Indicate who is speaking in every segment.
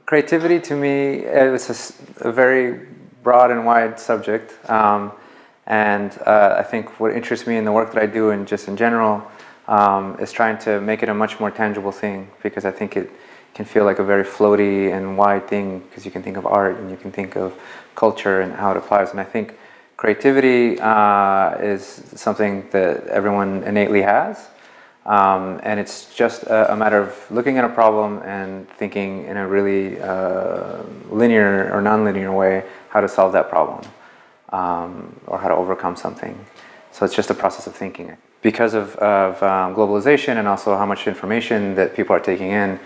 Speaker 1: Creativity to me is a very broad and wide subject, and I think what interests me in the work that I do and just in general is trying to make it a much more tangible thing, because I think it can feel like a very floaty and wide thing, because you can think of art and you can think of culture and how it applies. And I think creativity is something that everyone innately has. And it's just a matter of looking at a problem and thinking in a really linear or non-linear way how to solve that problem, or how to overcome something. So it's just a process of thinking. Because of globalization and also how much information that people are taking in,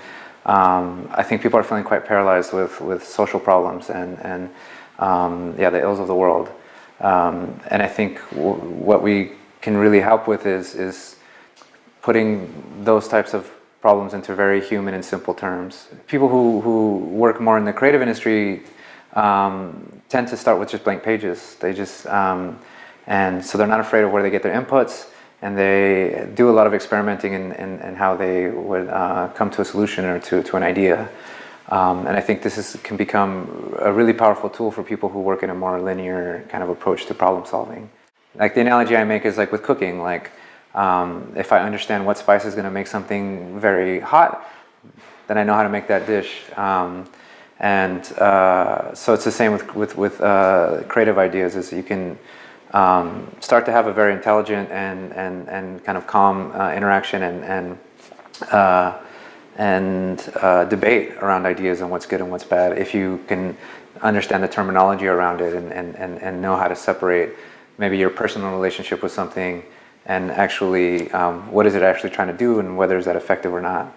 Speaker 1: I think people are feeling quite paralyzed with social problems and the ills of the world. And I think what we can really help with is putting those types of problems into very human and simple terms. People who work more in the creative industry tend to start with just blank pages. They just, and so they're not afraid of where they get their inputs, and they do a lot of experimenting in how they would come to a solution or to an idea. And I think this can become a really powerful tool for people who work in a more linear kind of approach to problem solving. Like the analogy I make is like with cooking. Like if I understand what spice is going to make something very hot, then I know how to make that dish. So it's the same with creative ideas. Is you can start to have a very intelligent and kind of calm interaction and debate around ideas and what's good and what's bad, if you can understand the terminology around it and know how to separate maybe your personal relationship with something and actually what is it actually trying to do and whether is that effective or not.